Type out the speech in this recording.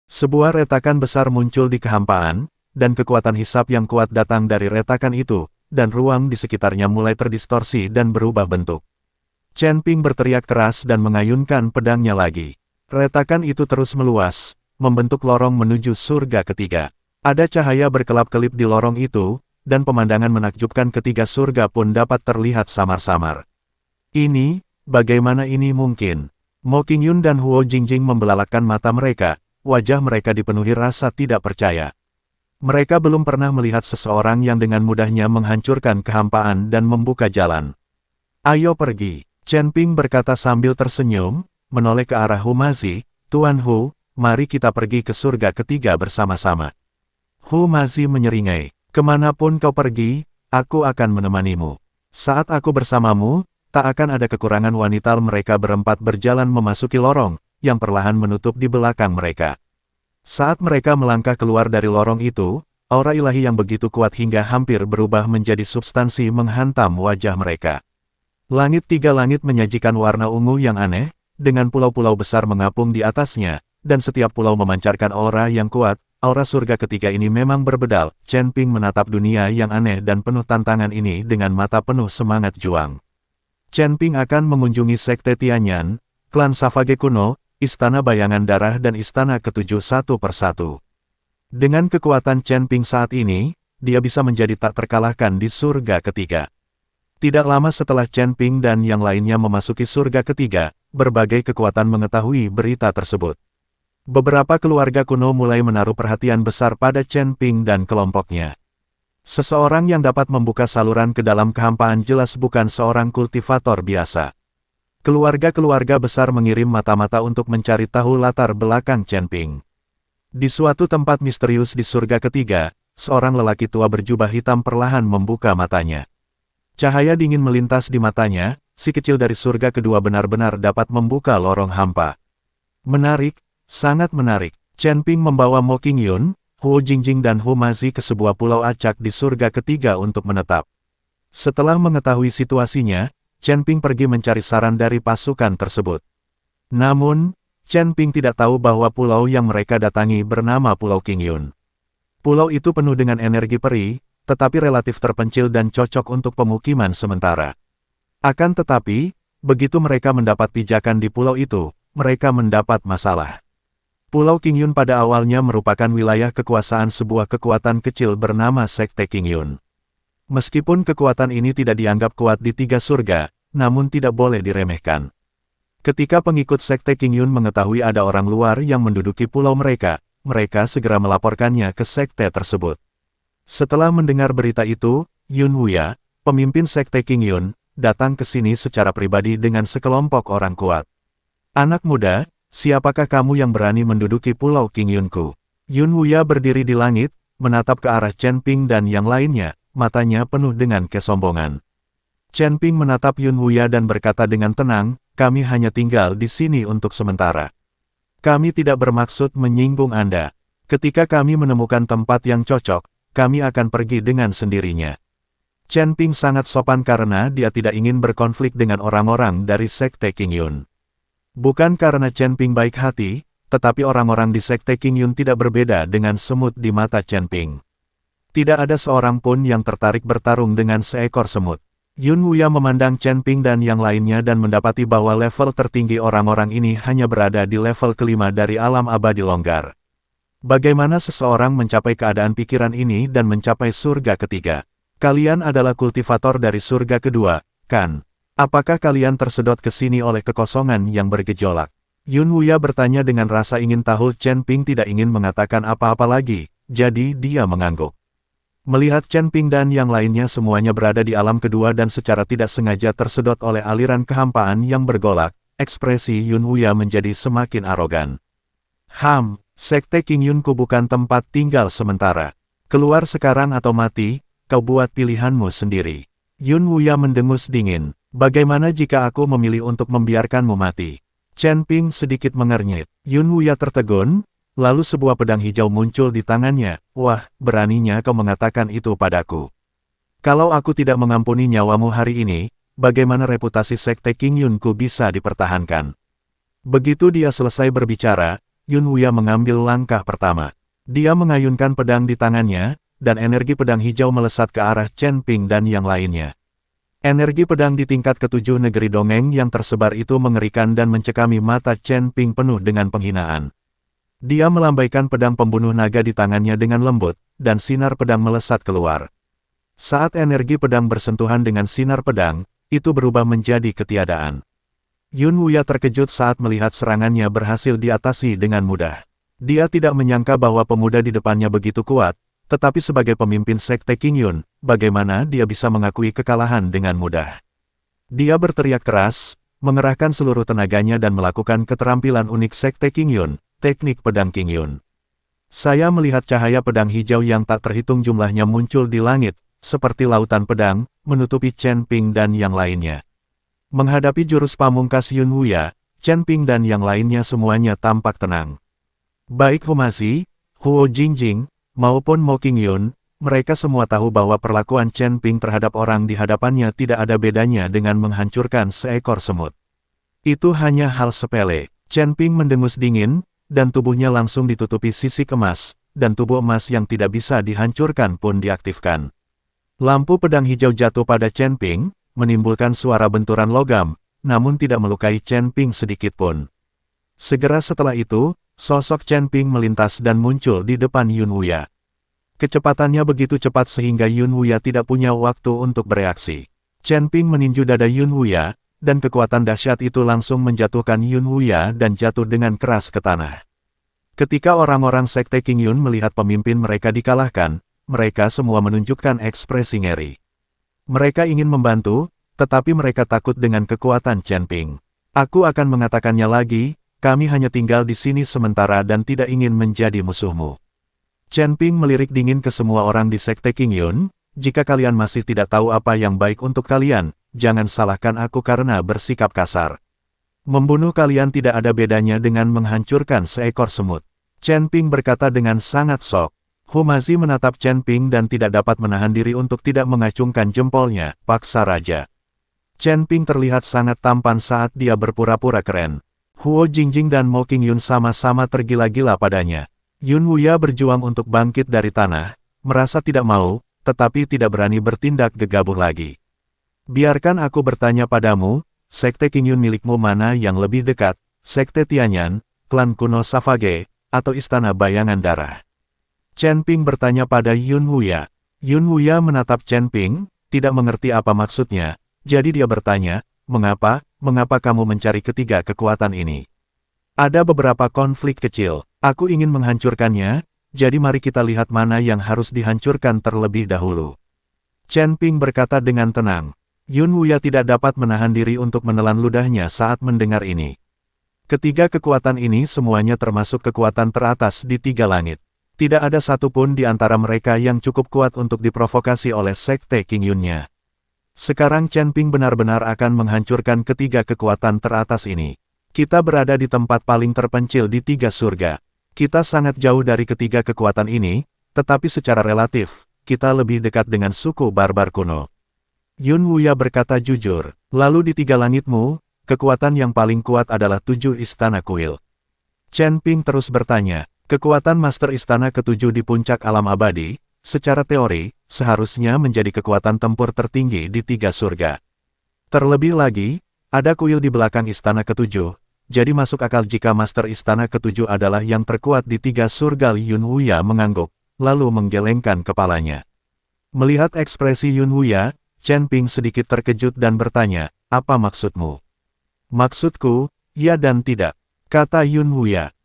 Sebuah retakan besar muncul di kehampaan, dan kekuatan hisap yang kuat datang dari retakan itu, dan ruang di sekitarnya mulai terdistorsi dan berubah bentuk. Chen Ping berteriak keras dan mengayunkan pedangnya lagi. Retakan itu terus meluas, membentuk lorong menuju surga ketiga. Ada cahaya berkelap-kelip di lorong itu, dan pemandangan menakjubkan ketiga surga pun dapat terlihat samar-samar. Ini, bagaimana ini mungkin? Mo Qingyun dan Huo Jingjing membelalakkan mata mereka, wajah mereka dipenuhi rasa tidak percaya. Mereka belum pernah melihat seseorang yang dengan mudahnya menghancurkan kehampaan dan membuka jalan. Ayo pergi, Chen Ping berkata sambil tersenyum, menoleh ke arah Hu Mazi. Tuan Hu, mari kita pergi ke surga ketiga bersama-sama. Hu Mazi menyeringai, kemanapun kau pergi, aku akan menemanimu. Saat aku bersamamu, tak akan ada kekurangan wanita. Mereka berempat berjalan memasuki lorong, yang perlahan menutup di belakang mereka. Saat mereka melangkah keluar dari lorong itu, aura ilahi yang begitu kuat hingga hampir berubah menjadi substansi menghantam wajah mereka. Langit tiga langit menyajikan warna ungu yang aneh, dengan pulau-pulau besar mengapung di atasnya, dan setiap pulau memancarkan aura yang kuat. Aura surga ketiga ini memang berbedal. Chen Ping menatap dunia yang aneh dan penuh tantangan ini dengan mata penuh semangat juang. Chen Ping akan mengunjungi Sekte Tianyan, klan Savage kuno, Istana Bayangan Darah dan Istana Ketujuh satu persatu. Dengan kekuatan Chen Ping saat ini, dia bisa menjadi tak terkalahkan di surga ketiga. Tidak lama setelah Chen Ping dan yang lainnya memasuki surga ketiga, berbagai kekuatan mengetahui berita tersebut. Beberapa keluarga kuno mulai menaruh perhatian besar pada Chen Ping dan kelompoknya. Seseorang yang dapat membuka saluran ke dalam kehampaan jelas bukan seorang kultivator biasa. Keluarga-keluarga besar mengirim mata-mata untuk mencari tahu latar belakang Chen Ping. Di suatu tempat misterius di surga ketiga, seorang lelaki tua berjubah hitam perlahan membuka matanya. Cahaya dingin melintas di matanya, si kecil dari surga kedua benar-benar dapat membuka lorong hampa. Menarik, sangat menarik. Chen Ping membawa Mo Qingyun, Huo Jingjing dan Hu Mazi ke sebuah pulau acak di surga ketiga untuk menetap. Setelah mengetahui situasinya, Chen Ping pergi mencari saran dari pasukan tersebut. Namun, Chen Ping tidak tahu bahwa pulau yang mereka datangi bernama Pulau Qingyun. Pulau itu penuh dengan energi peri, tetapi relatif terpencil dan cocok untuk pemukiman sementara. Akan tetapi, begitu mereka mendapat pijakan di pulau itu, mereka mendapat masalah. Pulau Qingyun pada awalnya merupakan wilayah kekuasaan sebuah kekuatan kecil bernama Sekte Qingyun. Meskipun kekuatan ini tidak dianggap kuat di tiga surga, namun tidak boleh diremehkan. Ketika pengikut Sekte Qingyun mengetahui ada orang luar yang menduduki pulau mereka, mereka segera melaporkannya ke sekte tersebut. Setelah mendengar berita itu, Yun Wuya, pemimpin Sekte Qingyun, datang ke sini secara pribadi dengan sekelompok orang kuat. Anak muda, siapakah kamu yang berani menduduki pulau Qingyunku? Yun Wuya berdiri di langit, menatap ke arah Chen Ping dan yang lainnya, matanya penuh dengan kesombongan. Chen Ping menatap Yun Wuya dan berkata dengan tenang, kami hanya tinggal di sini untuk sementara. Kami tidak bermaksud menyinggung Anda. Ketika kami menemukan tempat yang cocok, kami akan pergi dengan sendirinya. Chen Ping sangat sopan karena dia tidak ingin berkonflik dengan orang-orang dari Sekte Qingyun. Bukan karena Chen Ping baik hati, tetapi orang-orang di Sekte Qingyun tidak berbeda dengan semut di mata Chen Ping. Tidak ada seorang pun yang tertarik bertarung dengan seekor semut. Yun Wuya memandang Chen Ping dan yang lainnya dan mendapati bahwa level tertinggi orang-orang ini hanya berada di level kelima dari alam abadi longgar. Bagaimana seseorang mencapai keadaan pikiran ini dan mencapai surga ketiga? Kalian adalah kultivator dari surga kedua, kan? Apakah kalian tersedot ke sini oleh kekosongan yang bergejolak? Yun Wuya bertanya dengan rasa ingin tahu. Chen Ping tidak ingin mengatakan apa-apa lagi, jadi dia mengangguk. Melihat Chen Ping dan yang lainnya semuanya berada di alam kedua dan secara tidak sengaja tersedot oleh aliran kehampaan yang bergolak, ekspresi Yun Wuya menjadi semakin arogan. Sekte Qingyunku bukan tempat tinggal sementara. Keluar sekarang atau mati, kau buat pilihanmu sendiri. Yun Wuya mendengus dingin. Bagaimana jika aku memilih untuk membiarkanmu mati? Chen Ping sedikit mengernyit. Yun Wuya tertegun, lalu sebuah pedang hijau muncul di tangannya. Wah, beraninya kau mengatakan itu padaku. Kalau aku tidak mengampuni nyawamu hari ini, bagaimana reputasi Sekte Qingyunku bisa dipertahankan? Begitu dia selesai berbicara, Yun Wuya mengambil langkah pertama. Dia mengayunkan pedang di tangannya, dan energi pedang hijau melesat ke arah Chen Ping dan yang lainnya. Energi pedang di tingkat ketujuh negeri dongeng yang tersebar itu mengerikan dan mencekami mata Chen Ping penuh dengan penghinaan. Dia melambaikan pedang pembunuh naga di tangannya dengan lembut, dan sinar pedang melesat keluar. Saat energi pedang bersentuhan dengan sinar pedang, itu berubah menjadi ketiadaan. Yun Wuya terkejut saat melihat serangannya berhasil diatasi dengan mudah. Dia tidak menyangka bahwa pemuda di depannya begitu kuat, tetapi sebagai pemimpin Sekte Qingyun, bagaimana dia bisa mengakui kekalahan dengan mudah. Dia berteriak keras, mengerahkan seluruh tenaganya dan melakukan keterampilan unik Sekte Qingyun, teknik pedang Qingyun. Saya melihat cahaya pedang hijau yang tak terhitung jumlahnya muncul di langit, seperti lautan pedang, menutupi Chen Ping dan yang lainnya. Menghadapi jurus pamungkas Yun Wuya, Chen Ping dan yang lainnya semuanya tampak tenang. Baik Humasi, Huo Jingjing, maupun Mo Qingyun, mereka semua tahu bahwa perlakuan Chen Ping terhadap orang di hadapannya tidak ada bedanya dengan menghancurkan seekor semut. Itu hanya hal sepele. Chen Ping mendengus dingin, dan tubuhnya langsung ditutupi sisik emas, dan tubuh emas yang tidak bisa dihancurkan pun diaktifkan. Lampu pedang hijau jatuh pada Chen Ping, menimbulkan suara benturan logam, namun tidak melukai Chen Ping sedikitpun. Segera setelah itu, sosok Chen Ping melintas dan muncul di depan Yun Wuya. Kecepatannya begitu cepat sehingga Yun Wuya tidak punya waktu untuk bereaksi. Chen Ping meninju dada Yun Wuya, dan kekuatan dahsyat itu langsung menjatuhkan Yun Wuya dan jatuh dengan keras ke tanah. Ketika orang-orang Sekte Qingyun melihat pemimpin mereka dikalahkan, mereka semua menunjukkan ekspresi ngeri. Mereka ingin membantu, tetapi mereka takut dengan kekuatan Chen Ping. Aku akan mengatakannya lagi, kami hanya tinggal di sini sementara dan tidak ingin menjadi musuhmu. Chen Ping melirik dingin ke semua orang di Sekte Qingyun, jika kalian masih tidak tahu apa yang baik untuk kalian, jangan salahkan aku karena bersikap kasar. Membunuh kalian tidak ada bedanya dengan menghancurkan seekor semut. Chen Ping berkata dengan sangat sok. Humasi menatap Chen Ping dan tidak dapat menahan diri untuk tidak mengacungkan jempolnya, paksa raja. Chen Ping terlihat sangat tampan saat dia berpura-pura keren. Huo Jingjing dan Mo Qingyun sama-sama tergila-gila padanya. Yun Wuya berjuang untuk bangkit dari tanah, merasa tidak mau, tetapi tidak berani bertindak gegabah lagi. Biarkan aku bertanya padamu, Sekte Qingyun milikmu mana yang lebih dekat, Sekte Tianyan, klan kuno Savage, atau Istana Bayangan Darah? Chen Ping bertanya pada Yun Wuya. Yun Wuya menatap Chen Ping, tidak mengerti apa maksudnya, jadi dia bertanya, mengapa kamu mencari ketiga kekuatan ini? Ada beberapa konflik kecil, aku ingin menghancurkannya, jadi mari kita lihat mana yang harus dihancurkan terlebih dahulu. Chen Ping berkata dengan tenang. Yun Wuya tidak dapat menahan diri untuk menelan ludahnya saat mendengar ini. Ketiga kekuatan ini semuanya termasuk kekuatan teratas di tiga langit. Tidak ada satupun di antara mereka yang cukup kuat untuk diprovokasi oleh Sekte Qingyunnya. Sekarang Chen Ping benar-benar akan menghancurkan ketiga kekuatan teratas ini. Kita berada di tempat paling terpencil di tiga surga. Kita sangat jauh dari ketiga kekuatan ini, tetapi secara relatif, kita lebih dekat dengan suku barbar kuno. Yun Wuya berkata jujur, lalu di tiga langitmu, kekuatan yang paling kuat adalah 7 istana kuil. Chen Ping terus bertanya, kekuatan Master Istana ketujuh di puncak alam abadi, secara teori, seharusnya menjadi kekuatan tempur tertinggi di tiga surga. Terlebih lagi, ada kuil di belakang istana ketujuh, jadi masuk akal jika Master Istana ketujuh adalah yang terkuat di tiga surga. Yun Wuya mengangguk, lalu menggelengkan kepalanya. Melihat ekspresi Yun Wuya, Chen Ping sedikit terkejut dan bertanya, apa maksudmu? Maksudku, ya dan tidak, kata Yun Wuya.